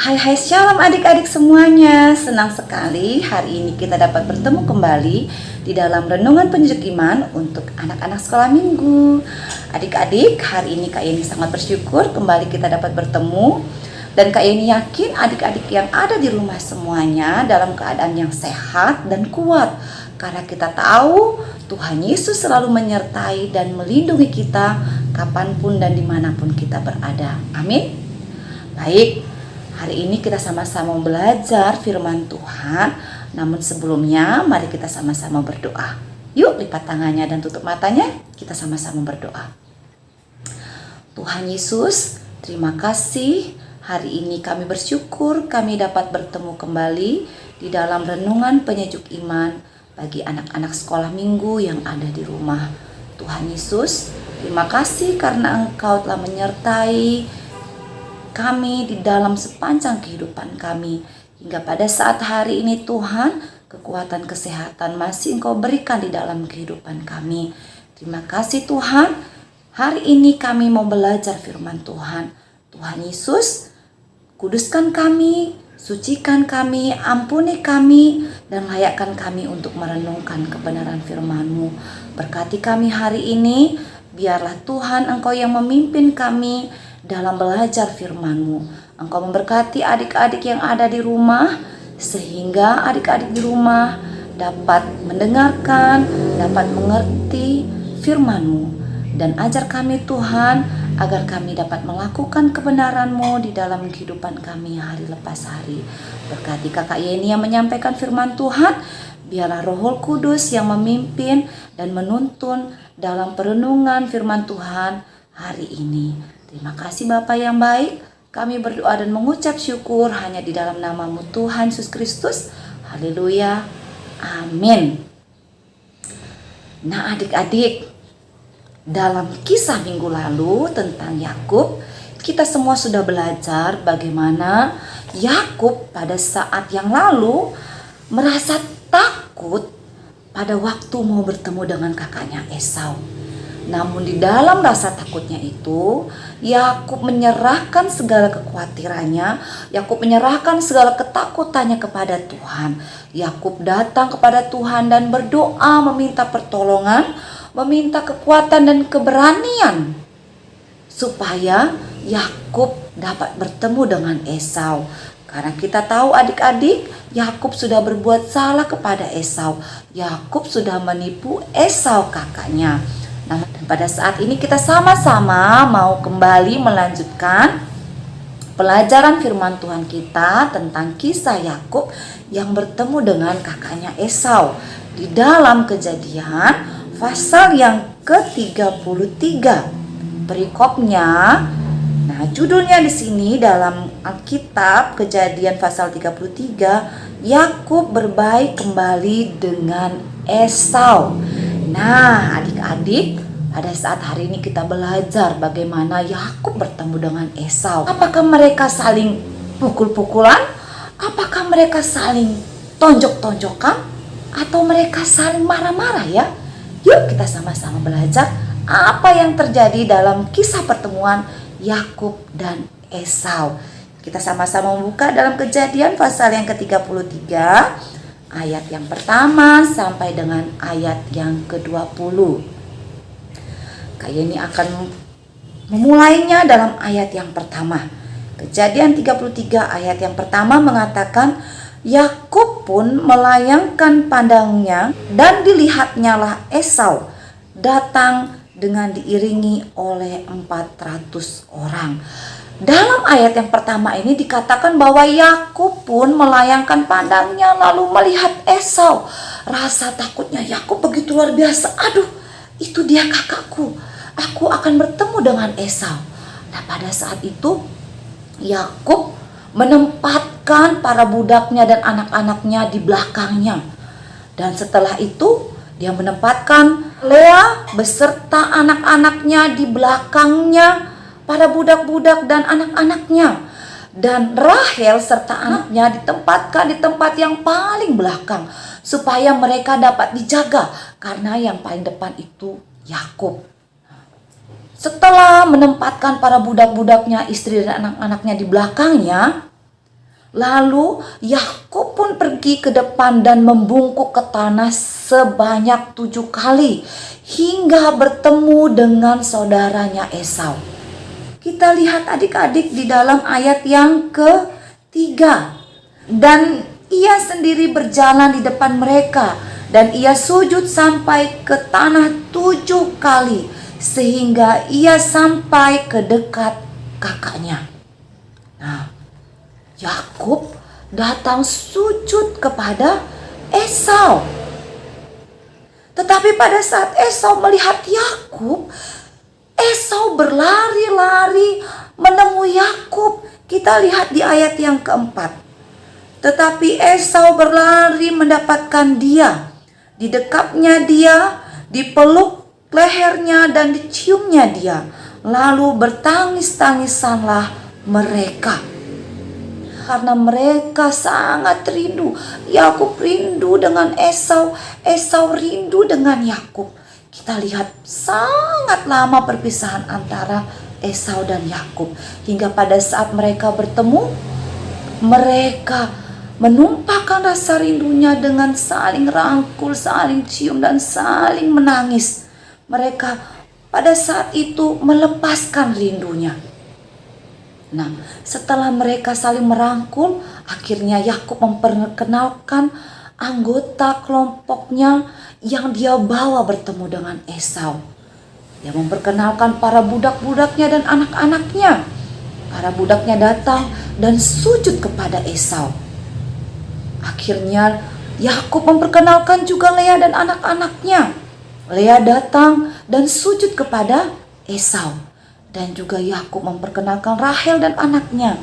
Hai shalom adik-adik semuanya. Senang sekali hari ini kita dapat bertemu kembali di dalam renungan penyejuk iman untuk anak-anak sekolah minggu. Adik-adik, hari ini Kak Yeni sangat bersyukur kembali kita dapat bertemu. Dan Kak Yeni yakin adik-adik yang ada di rumah semuanya dalam keadaan yang sehat dan kuat. Karena kita tahu Tuhan Yesus selalu menyertai dan melindungi kita kapanpun dan dimanapun kita berada. Amin. Baik, hari ini kita sama-sama belajar firman Tuhan. Namun sebelumnya mari kita sama-sama berdoa. Yuk lipat tangannya dan tutup matanya. Kita sama-sama berdoa. Tuhan Yesus, terima kasih. Hari ini kami bersyukur kami dapat bertemu kembali di dalam renungan penyejuk iman bagi anak-anak sekolah minggu yang ada di rumah. Tuhan Yesus, terima kasih karena Engkau telah menyertai kami di dalam sepanjang kehidupan kami. Hingga pada saat hari ini Tuhan, kekuatan kesehatan masih Engkau berikan di dalam kehidupan kami. Terima kasih Tuhan, hari ini kami mau belajar firman Tuhan. Tuhan Yesus, kuduskan kami, sucikan kami, ampuni kami, dan layakkan kami untuk merenungkan kebenaran firman-Mu. Berkati kami hari ini, biarlah Tuhan Engkau yang memimpin kami dalam belajar firman-Mu. Engkau memberkati adik-adik yang ada di rumah, sehingga adik-adik di rumah dapat mendengarkan, dapat mengerti firman-Mu. Dan ajar kami Tuhan, agar kami dapat melakukan kebenaran-Mu di dalam kehidupan kami hari lepas hari. Berkati Kakak Yeni yang menyampaikan firman Tuhan, biarlah Roh Kudus yang memimpin dan menuntun dalam perenungan firman Tuhan hari ini. Terima kasih Bapa yang baik, kami berdoa dan mengucap syukur hanya di dalam nama-Mu Tuhan Yesus Kristus. Haleluya, amin. Nah adik-adik, dalam kisah minggu lalu tentang Yakub, kita semua sudah belajar bagaimana Yakub pada saat yang lalu merasa takut pada waktu mau bertemu dengan kakaknya Esau. Namun di dalam rasa takutnya itu, Yakub menyerahkan segala kekhawatirannya, Yakub menyerahkan segala ketakutannya kepada Tuhan. Yakub datang kepada Tuhan dan berdoa meminta pertolongan, meminta kekuatan dan keberanian supaya Yakub dapat bertemu dengan Esau. Karena kita tahu adik-adik, Yakub sudah berbuat salah kepada Esau. Yakub sudah menipu Esau kakaknya. Nah, dan pada saat ini kita sama-sama mau kembali melanjutkan pelajaran firman Tuhan kita tentang kisah Yakub yang bertemu dengan kakaknya Esau di dalam Kejadian pasal yang ke-33. Perikopnya, nah judulnya di sini dalam Alkitab Kejadian pasal 33, Yakub berbaik kembali dengan Esau. Nah, adik-adik, pada saat hari ini kita belajar bagaimana Yakub bertemu dengan Esau. Apakah mereka saling pukul-pukulan? Apakah mereka saling tonjok-tonjokan? Atau mereka saling marah-marah ya? Yuk kita sama-sama belajar apa yang terjadi dalam kisah pertemuan Yakub dan Esau. Kita sama-sama membuka dalam Kejadian pasal yang ke-33, ayat yang pertama sampai dengan ayat yang ke-20. Kak Yeni akan memulainya dalam ayat yang pertama. Kejadian 33 ayat yang pertama mengatakan, Yakub pun melayangkan pandangnya dan dilihatnyalah Esau datang dengan diiringi oleh 400 orang. Dalam ayat yang pertama ini dikatakan bahwa Yakub pun melayangkan pandangnya lalu melihat Esau. Rasa takutnya Yakub begitu luar biasa. Aduh, itu dia kakakku. Aku akan bertemu dengan Esau. Nah, pada saat itu Yakub menempatkan para budaknya dan anak-anaknya di belakangnya. Dan setelah itu dia menempatkan Lea beserta anak-anaknya di belakangnya, para budak-budak dan anak-anaknya. Dan Rahel serta anaknya ditempatkan di tempat yang paling belakang supaya mereka dapat dijaga, karena yang paling depan itu Yakub. Setelah menempatkan para budak-budaknya, istri dan anak-anaknya di belakangnya, Lalu Yakub pun pergi ke depan dan membungkuk ke tanah sebanyak 7 kali hingga bertemu dengan saudaranya Esau. Kita lihat adik-adik di dalam ayat yang ketiga. Dan ia sendiri berjalan di depan mereka dan ia sujud sampai ke tanah 7 kali sehingga ia sampai ke dekat kakaknya. Nah, Yakub datang sujud kepada Esau. Tetapi pada saat Esau melihat Yakub, Esau berlari-lari menemui Yakub. Kita lihat di ayat yang keempat. Tetapi Esau berlari mendapatkan dia, didekapnya dia, dipeluk lehernya dan diciumnya dia. Lalu bertangis-tangisanlah mereka. Karena mereka sangat rindu. Yakub rindu dengan Esau, Esau rindu dengan Yakub. Kita lihat sangat lama perpisahan antara Esau dan Yakub. Hingga pada saat mereka bertemu, mereka menumpahkan rasa rindunya dengan saling rangkul, saling cium dan saling menangis. Mereka pada saat itu melepaskan rindunya. Nah, setelah mereka saling merangkul, akhirnya Yakub memperkenalkan anggota kelompoknya yang dia bawa bertemu dengan Esau. Dia memperkenalkan para budak-budaknya dan anak-anaknya. Para budaknya datang dan sujud kepada Esau. Akhirnya Yakub memperkenalkan juga Lea dan anak-anaknya. Lea datang dan sujud kepada Esau. Dan juga Yakub memperkenalkan Rahel dan anaknya.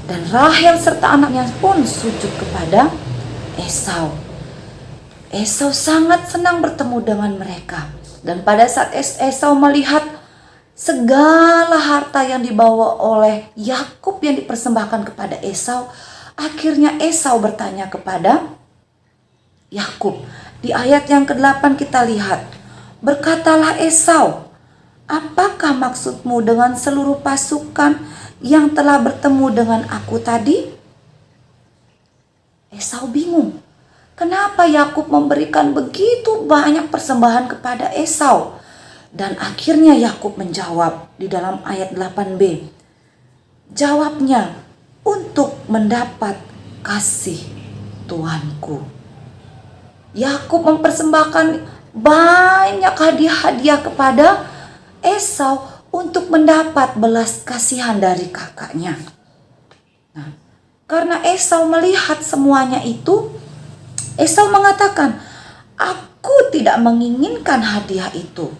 Dan Rahel serta anaknya pun sujud kepada Esau. Esau sangat senang bertemu dengan mereka. Dan pada saat Esau melihat segala harta yang dibawa oleh Yakub yang dipersembahkan kepada Esau, akhirnya Esau bertanya kepada Yakub. Di ayat yang ke-8 kita lihat, berkatalah Esau, apakah maksudmu dengan seluruh pasukan yang telah bertemu dengan aku tadi? Esau bingung. Kenapa Yakub memberikan begitu banyak persembahan kepada Esau? Dan akhirnya Yakub menjawab di dalam ayat 8b. Jawabnya, untuk mendapat kasih Tuanku. Yakub mempersembahkan banyak hadiah-hadiah kepada Esau untuk mendapat belas kasihan dari kakaknya. Nah, karena Esau melihat semuanya itu, Esau mengatakan, aku tidak menginginkan hadiah itu.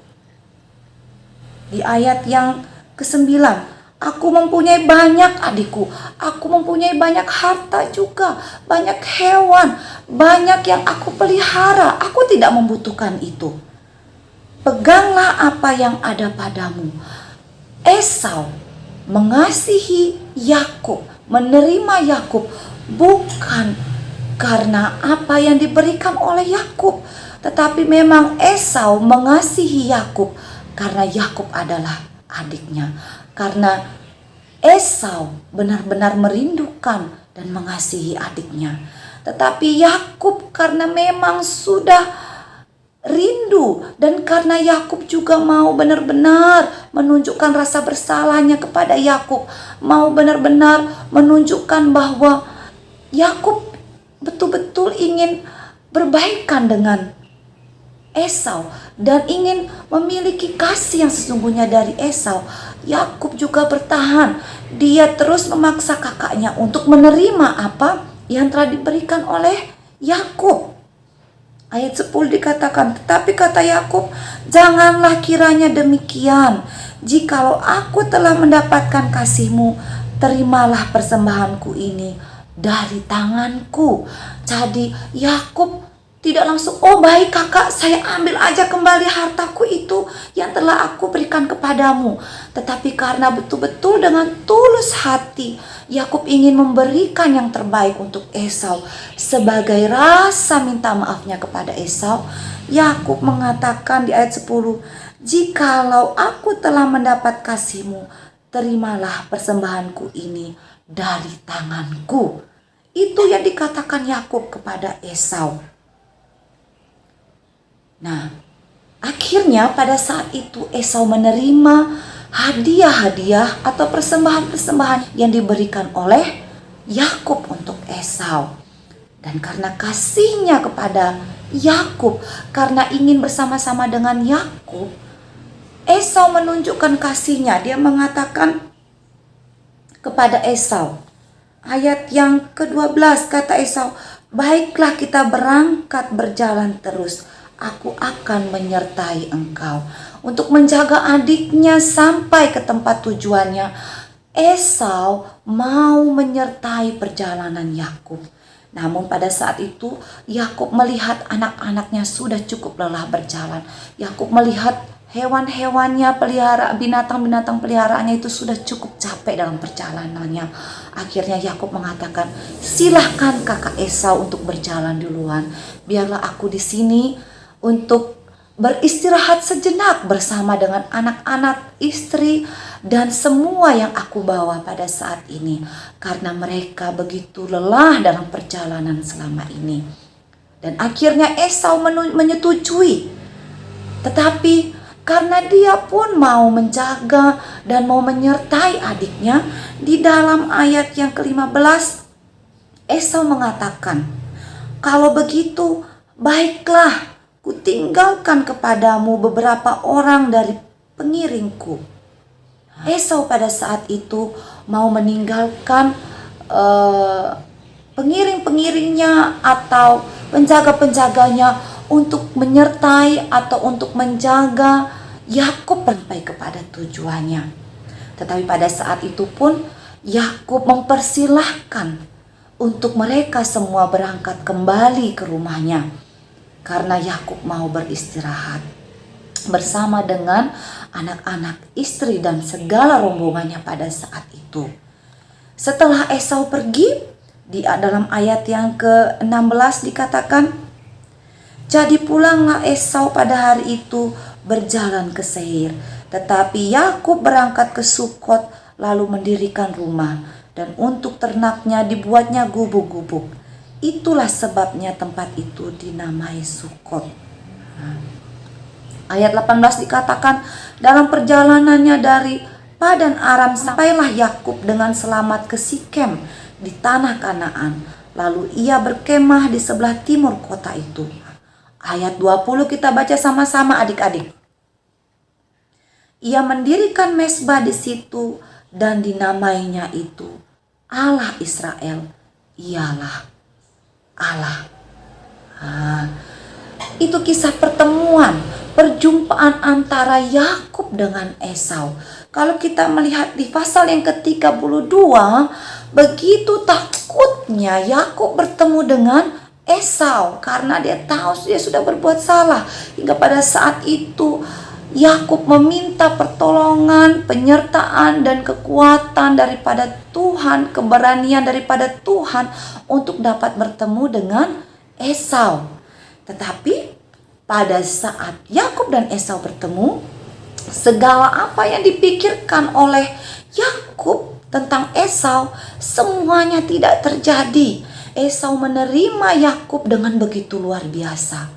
Di ayat yang ke-9, aku mempunyai banyak adikku, aku mempunyai banyak harta juga, banyak hewan, banyak yang aku pelihara, aku tidak membutuhkan itu. Peganglah apa yang ada padamu. Esau mengasihi Yakub, menerima Yakub bukan karena apa yang diberikan oleh Yakub, tetapi memang Esau mengasihi Yakub karena Yakub adalah adiknya. Karena Esau benar-benar merindukan dan mengasihi adiknya. Tetapi Yakub karena memang sudah rindu dan karena Yakub juga mau benar-benar menunjukkan rasa bersalahnya kepada Yakub, mau benar-benar menunjukkan bahwa Yakub betul-betul ingin berbaikan dengan Esau dan ingin memiliki kasih yang sesungguhnya dari Esau. Yakub juga bertahan, dia terus memaksa kakaknya untuk menerima apa yang telah diberikan oleh Yakub. Ayat 10 dikatakan, tetapi kata Yakub, janganlah kiranya demikian. Jikalau aku telah mendapatkan kasihmu, terimalah persembahanku ini dari tanganku. Jadi Yakub tidak langsung, oh baik kakak, saya ambil aja kembali hartaku itu yang telah aku berikan kepadamu. Tetapi karena betul-betul dengan tulus hati, Yakub ingin memberikan yang terbaik untuk Esau. Sebagai rasa minta maafnya kepada Esau, Yakub mengatakan di ayat 10, jikalau aku telah mendapat kasihmu, terimalah persembahanku ini dari tanganku. Itu yang dikatakan Yakub kepada Esau. Nah, akhirnya pada saat itu Esau menerima hadiah-hadiah atau persembahan-persembahan yang diberikan oleh Yakub untuk Esau. Dan karena kasihnya kepada Yakub, karena ingin bersama-sama dengan Yakub, Esau menunjukkan kasihnya. Dia mengatakan kepada Esau, ayat yang ke-12 kata Esau, "Baiklah kita berangkat berjalan terus. Aku akan menyertai engkau." Untuk menjaga adiknya sampai ke tempat tujuannya, Esau mau menyertai perjalanan Yakub. Namun pada saat itu Yakub melihat anak-anaknya sudah cukup lelah berjalan. Yakub melihat hewan-hewannya, binatang-binatang peliharaannya itu sudah cukup capek dalam perjalanannya. Akhirnya Yakub mengatakan, "Silahkan kakak Esau untuk berjalan duluan. Biarlah aku di sini untuk beristirahat sejenak bersama dengan anak-anak, istri, dan semua yang aku bawa pada saat ini. Karena mereka begitu lelah dalam perjalanan selama ini." Dan akhirnya Esau menyetujui. Tetapi karena dia pun mau menjaga dan mau menyertai adiknya, di dalam ayat yang ke-15 Esau mengatakan, "Kalau begitu, baiklah, kutinggalkan kepadamu beberapa orang dari pengiringku." Esau pada saat itu mau meninggalkan pengiring-pengiringnya atau penjaga-penjaganya untuk menyertai atau untuk menjaga Yakub sampai kepada tujuannya. Tetapi pada saat itu pun Yakub mempersilahkan untuk mereka semua berangkat kembali ke rumahnya. Karena Yakub mau beristirahat bersama dengan anak-anak, istri, dan segala rombongannya pada saat itu. Setelah Esau pergi, di dalam ayat yang ke-16 dikatakan, "Jadi pulanglah Esau pada hari itu berjalan ke Seir. Tetapi Yakub berangkat ke Sukot lalu mendirikan rumah, dan untuk ternaknya dibuatnya gubuk-gubuk. Itulah sebabnya tempat itu dinamai Sukot." Ayat 18 dikatakan, "Dalam perjalanannya dari Padan Aram sampailah Yakub dengan selamat ke Sikem di tanah Kanaan. Lalu ia berkemah di sebelah timur kota itu." Ayat 20 kita baca sama-sama adik-adik. "Ia mendirikan mezbah di situ dan dinamainya itu Allah Israel, ialah Allah." Itu kisah pertemuan, perjumpaan antara Yakub dengan Esau. Kalau kita melihat di pasal yang ke-32, begitu takutnya Yakub bertemu dengan Esau karena dia tahu dia sudah berbuat salah. Hingga pada saat itu Yakub meminta pertolongan, penyertaan, dan kekuatan daripada Tuhan, keberanian daripada Tuhan untuk dapat bertemu dengan Esau. Tetapi pada saat Yakub dan Esau bertemu, segala apa yang dipikirkan oleh Yakub tentang Esau semuanya tidak terjadi. Esau menerima Yakub dengan begitu luar biasa.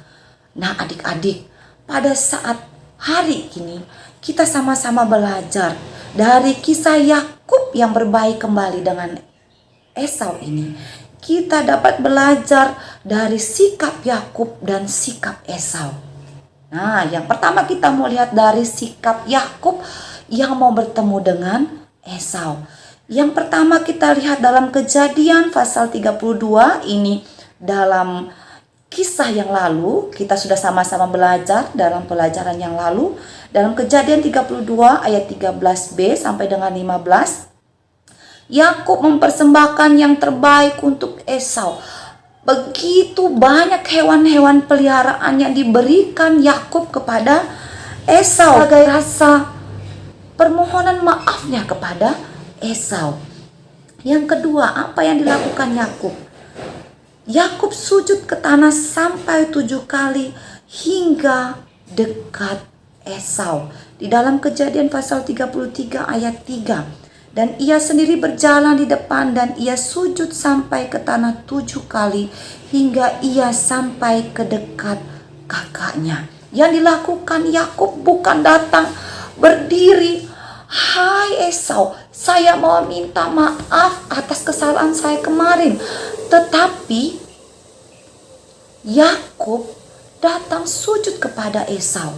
Nah adik-adik, pada saat hari ini kita sama-sama belajar dari kisah Yakub yang berbaik kembali dengan Esau ini. Kita dapat belajar dari sikap Yakub dan sikap Esau. Nah, yang pertama kita mau lihat dari sikap Yakub yang mau bertemu dengan Esau. Yang pertama kita lihat dalam Kejadian pasal 32 ini, dalam kisah yang lalu kita sudah sama-sama belajar dalam pelajaran yang lalu. Dalam Kejadian 32 ayat 13b sampai dengan 15, Yakub mempersembahkan yang terbaik untuk Esau. Begitu banyak hewan-hewan peliharaan yang diberikan Yakub kepada Esau sebagai rasa permohonan maafnya kepada Esau. Yang kedua, apa yang dilakukan Yakub? Yakub sujud ke tanah sampai 7 kali hingga dekat Esau. Di dalam Kejadian pasal 33 ayat 3. Dan ia sendiri berjalan di depan dan ia sujud sampai ke tanah 7 kali hingga ia sampai ke dekat kakaknya. Yang dilakukan Yakub bukan datang berdiri, "Hai Esau, saya mau minta maaf atas kesalahan saya kemarin." Tetapi Yakub datang sujud kepada Esau.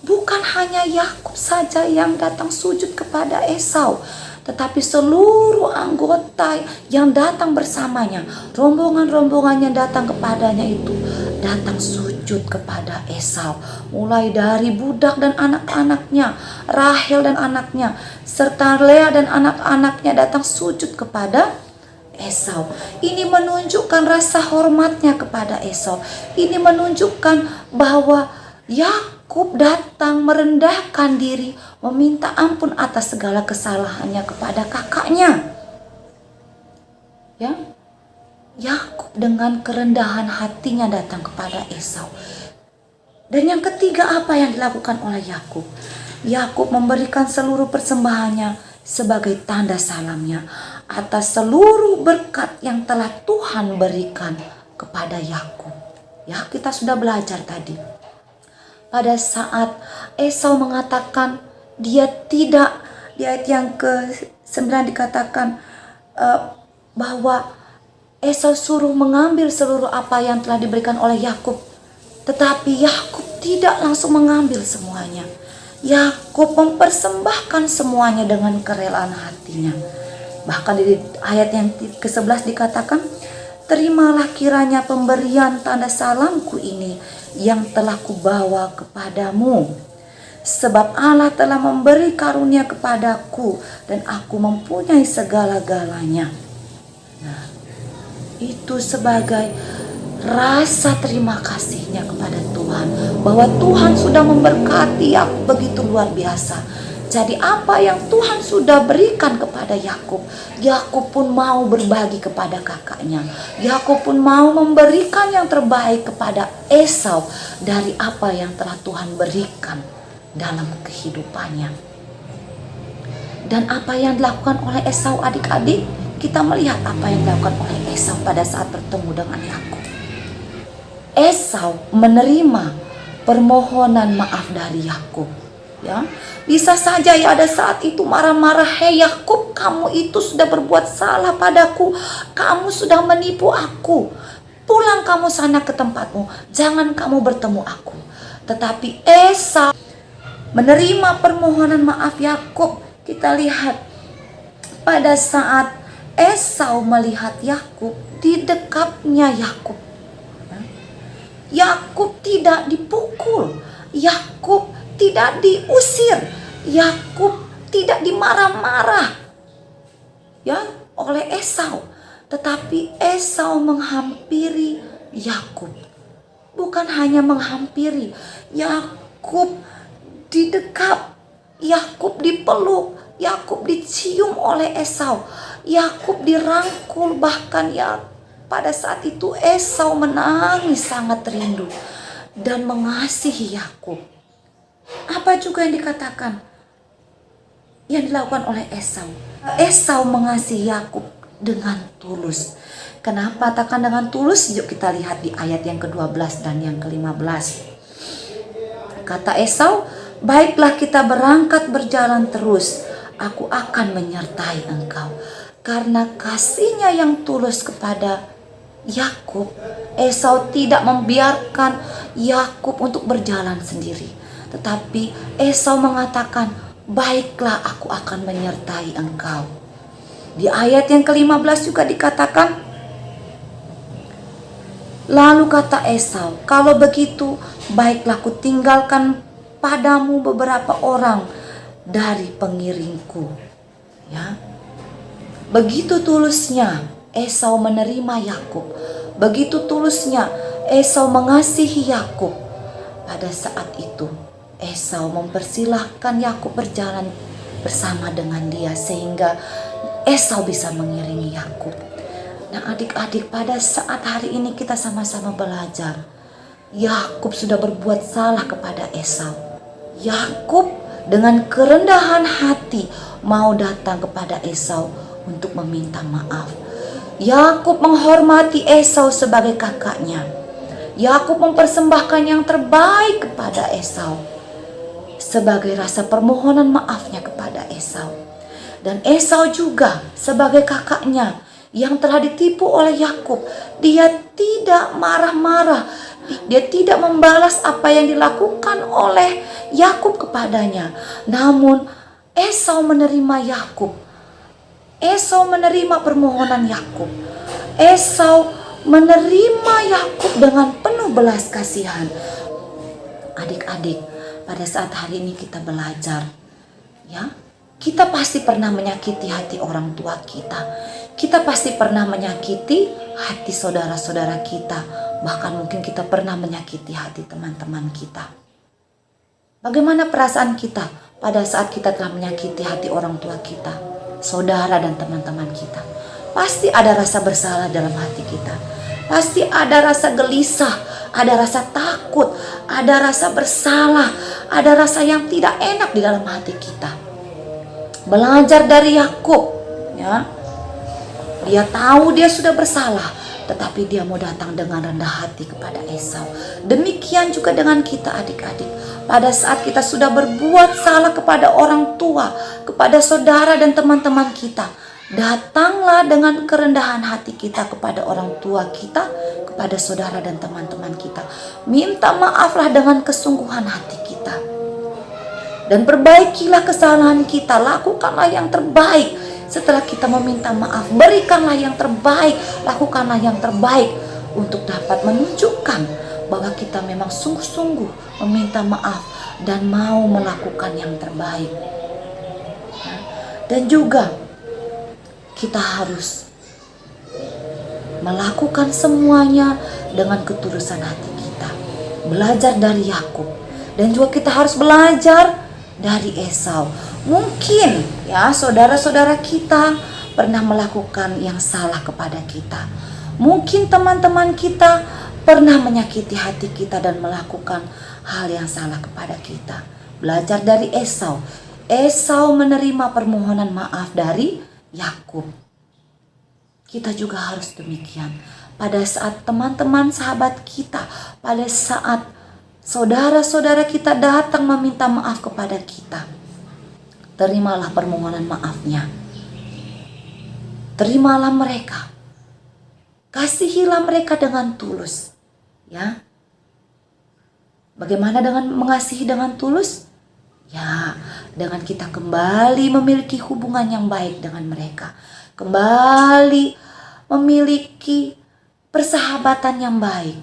Bukan hanya Yakub saja yang datang sujud kepada Esau, tetapi seluruh anggota yang datang bersamanya, rombongan-rombongan yang datang kepadanya itu datang sujud kepada Esau. Mulai dari budak dan anak-anaknya, Rahel dan anaknya, serta Lea dan anak-anaknya datang sujud kepada Esau. Ini menunjukkan rasa hormatnya kepada Esau. Ini menunjukkan bahwa Yakub datang merendahkan diri, meminta ampun atas segala kesalahannya kepada kakaknya. Ya, Yakub dengan kerendahan hatinya datang kepada Esau. Dan yang ketiga, apa yang dilakukan oleh Yakub? Yakub memberikan seluruh persembahannya sebagai tanda salamnya atas seluruh berkat yang telah Tuhan berikan kepada Yakub. Ya, kita sudah belajar tadi. Pada saat Esau mengatakan dia tidak, di ayat yang ke-9 dikatakan bahwa Esau suruh mengambil seluruh apa yang telah diberikan oleh Yakub. Tetapi Yakub tidak langsung mengambil semuanya. Yakub mempersembahkan semuanya dengan kerelaan hatinya. Bahkan di ayat yang ke-11 dikatakan, "Terimalah kiranya pemberian tanda salamku ini yang telah kubawa kepadamu. Sebab Allah telah memberi karunia kepadaku dan aku mempunyai segala-galanya." Nah, itu sebagai rasa terima kasihnya kepada Tuhan, bahwa Tuhan sudah memberkati Yakub begitu luar biasa. Jadi apa yang Tuhan sudah berikan kepada Yakub, Yakub pun mau berbagi kepada kakaknya. Yakub pun mau memberikan yang terbaik kepada Esau dari apa yang telah Tuhan berikan dalam kehidupannya. Dan apa yang dilakukan oleh Esau, adik-adik, kita melihat apa yang dilakukan oleh Esau pada saat bertemu dengan Yakub. Esau menerima permohonan maaf dari Yakub. Ya, bisa saja ya ada saat itu marah-marah, "Hei Yakub, kamu itu sudah berbuat salah padaku. Kamu sudah menipu aku. Pulang kamu sana ke tempatmu. Jangan kamu bertemu aku." Tetapi Esau menerima permohonan maaf Yakub. Kita lihat pada saat Esau melihat Yakub, di dekapnya Yakub. Yakub tidak dipukul. Yakub tidak diusir, Yakub tidak dimarah-marah ya oleh Esau, tetapi Esau menghampiri Yakub. Bukan hanya menghampiri, Yakub didekap, Yakub dipeluk, Yakub dicium oleh Esau, Yakub dirangkul. Bahkan ya pada saat itu Esau menangis sangat rindu dan mengasihi Yakub. Apa juga yang dikatakan, yang dilakukan oleh Esau? Esau mengasihi Yakub dengan tulus. Kenapa katakan dengan tulus? Yuk kita lihat di ayat yang ke-12 dan yang ke-15. Kata Esau, "Baiklah, kita berangkat berjalan terus. Aku akan menyertai engkau." Karena kasihnya yang tulus kepada Yakub, Esau tidak membiarkan Yakub untuk berjalan sendiri. Tetapi Esau mengatakan, "Baiklah, aku akan menyertai engkau." Di ayat yang ke-15 juga dikatakan, lalu kata Esau, "Kalau begitu, baiklah ku tinggalkan padamu beberapa orang dari pengiringku." Ya, begitu tulusnya Esau menerima Yakub. Begitu tulusnya Esau mengasihi Yakub. Pada saat itu Esau mempersilahkan Yakub berjalan bersama dengan dia sehingga Esau bisa mengiringi Yakub. Nah adik-adik, pada saat hari ini kita sama-sama belajar. Yakub sudah berbuat salah kepada Esau. Yakub dengan kerendahan hati mau datang kepada Esau untuk meminta maaf. Yakub menghormati Esau sebagai kakaknya. Yakub mempersembahkan yang terbaik kepada Esau sebagai rasa permohonan maafnya kepada Esau. Dan Esau juga sebagai kakaknya yang telah ditipu oleh Yakub, dia tidak marah-marah, dia tidak membalas apa yang dilakukan oleh Yakub kepadanya. Namun Esau menerima Yakub. Esau menerima permohonan Yakub. Esau menerima Yakub dengan penuh belas kasihan. Adik-adik, pada saat hari ini kita belajar, ya, kita pasti pernah menyakiti hati orang tua kita. Kita pasti pernah menyakiti hati saudara-saudara kita. Bahkan mungkin kita pernah menyakiti hati teman-teman kita. Bagaimana perasaan kita pada saat kita telah menyakiti hati orang tua kita, saudara dan teman-teman kita? Pasti ada rasa bersalah dalam hati kita. Pasti ada rasa gelisah, ada rasa takut, ada rasa bersalah, ada rasa yang tidak enak di dalam hati kita. Belajar dari Yakub, ya. Dia tahu dia sudah bersalah, tetapi dia mau datang dengan rendah hati kepada Esau. Demikian juga dengan kita adik-adik. Pada saat kita sudah berbuat salah kepada orang tua, kepada saudara dan teman-teman kita, datanglah dengan kerendahan hati kita kepada orang tua kita, kepada saudara dan teman-teman kita. Minta maaflah dengan kesungguhan hati kita. Dan perbaikilah kesalahan kita, lakukanlah yang terbaik. Setelah kita meminta maaf, berikanlah yang terbaik, lakukanlah yang terbaik untuk dapat menunjukkan bahwa kita memang sungguh-sungguh meminta maaf dan mau melakukan yang terbaik. Dan juga kita harus melakukan semuanya dengan ketulusan hati kita. Belajar dari Yakub, dan juga kita harus belajar dari Esau. Mungkin ya saudara-saudara kita pernah melakukan yang salah kepada kita. Mungkin teman-teman kita pernah menyakiti hati kita dan melakukan hal yang salah kepada kita. Belajar dari Esau. Esau menerima permohonan maaf dari Yakub. Kita juga harus demikian. Pada saat teman-teman sahabat kita, pada saat saudara-saudara kita datang meminta maaf kepada kita, terimalah permohonan maafnya. Terimalah mereka. Kasihilah mereka dengan tulus. Ya. Bagaimana dengan mengasihi dengan tulus? Ya, dengan kita kembali memiliki hubungan yang baik dengan mereka. Kembali memiliki persahabatan yang baik.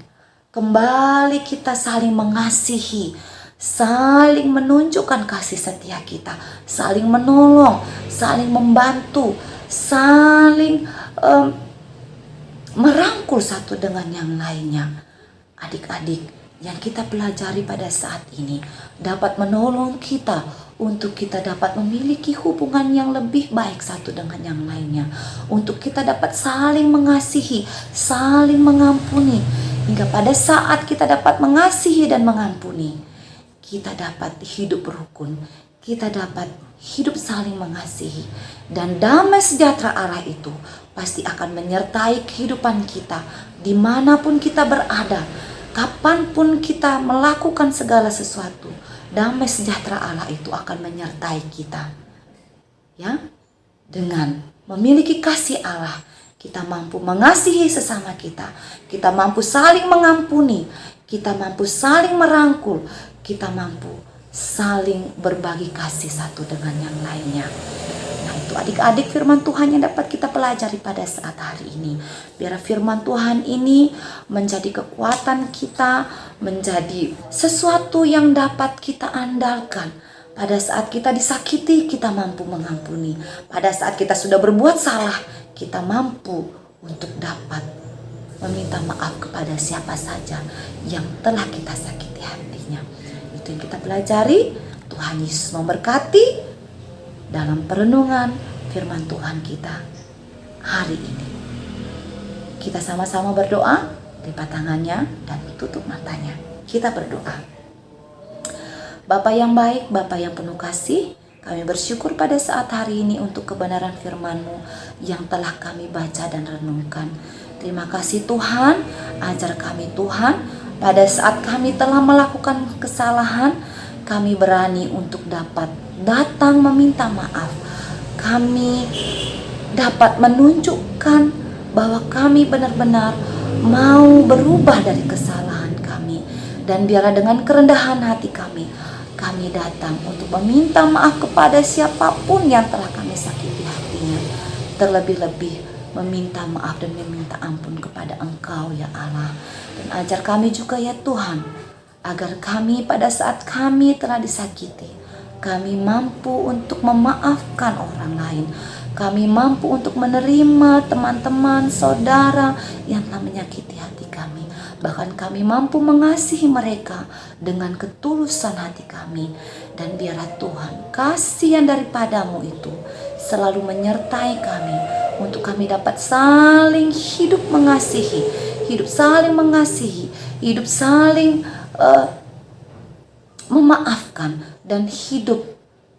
Kembali kita saling mengasihi, saling menunjukkan kasih setia kita, saling menolong, saling membantu, saling merangkul satu dengan yang lainnya. Adik-adik, yang kita pelajari pada saat ini dapat menolong kita untuk kita dapat memiliki hubungan yang lebih baik satu dengan yang lainnya, untuk kita dapat saling mengasihi, saling mengampuni, hingga pada saat kita dapat mengasihi dan mengampuni, kita dapat hidup rukun, kita dapat hidup saling mengasihi, dan damai sejahtera Allah itu pasti akan menyertai kehidupan kita dimanapun kita berada, kapanpun kita melakukan segala sesuatu. Damai sejahtera Allah itu akan menyertai kita, ya. Dengan memiliki kasih Allah, kita mampu mengasihi sesama kita, kita mampu saling mengampuni, kita mampu saling merangkul, kita mampu saling berbagi kasih satu dengan yang lainnya. Nah, itu adik-adik firman Tuhan yang dapat kita pelajari pada saat hari ini. Biar firman Tuhan ini menjadi kekuatan kita, menjadi sesuatu yang dapat kita andalkan. Pada saat kita disakiti, kita mampu mengampuni. Pada saat kita sudah berbuat salah, kita mampu untuk dapat meminta maaf kepada siapa saja yang telah kita sakiti hatinya. Itu yang kita pelajari. Tuhan Yesus memberkati dalam perenungan firman Tuhan kita hari ini. Kita sama-sama berdoa, lipat tangannya dan tutup matanya. Kita berdoa. Bapa yang baik, Bapa yang penuh kasih, Kami bersyukur pada saat hari ini untuk kebenaran firman-Mu yang telah kami baca dan renungkan. Terima kasih Tuhan, ajar kami Tuhan, pada saat kami telah melakukan kesalahan, kami berani untuk dapat datang meminta maaf. Kami dapat menunjukkan bahwa kami benar-benar mau berubah dari kesalahan kami. Dan biarlah dengan kerendahan hati kami datang untuk meminta maaf kepada siapapun yang telah kami sakiti hatinya. Terlebih-lebih meminta maaf dan meminta ampun kepada Engkau ya Allah. Dan ajar kami juga ya Tuhan, agar kami pada saat kami telah disakiti, kami mampu untuk memaafkan orang lain. Kami mampu untuk menerima teman-teman, saudara yang telah menyakiti hati kami. Bahkan kami mampu mengasihi mereka dengan ketulusan hati kami. Dan biarlah Tuhan, kasih yang daripadamu itu selalu menyertai kami, untuk kami dapat saling hidup mengasihi, hidup saling mengasihi, hidup saling memaafkan, dan hidup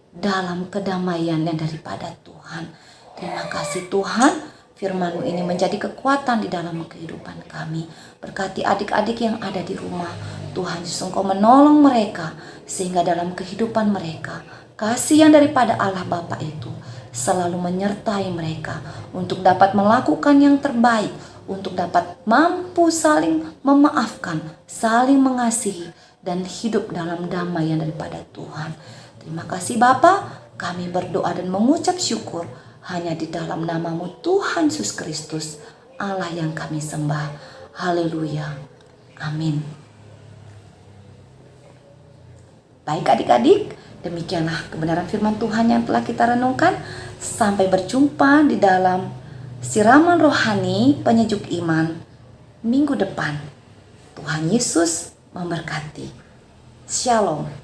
dalam kedamaian yang daripada Tuhan. Terima kasih Tuhan, firman-Mu ini menjadi kekuatan di dalam kehidupan kami. Berkati adik-adik yang ada di rumah. Tuhan Yesus, Engkau menolong mereka, sehingga dalam kehidupan mereka, kasih yang daripada Allah Bapa itu selalu menyertai mereka untuk dapat melakukan yang terbaik, untuk dapat mampu saling memaafkan, saling mengasihi, dan hidup dalam damai yang daripada Tuhan. Terima kasih Bapa, kami berdoa dan mengucap syukur hanya di dalam nama-Mu Tuhan Yesus Kristus, Allah yang kami sembah. Haleluya. Amin. Baik adik-adik, demikianlah kebenaran firman Tuhan yang telah kita renungkan. Sampai berjumpa di dalam siraman rohani penyejuk iman minggu depan. Tuhan Yesus memberkati. Shalom.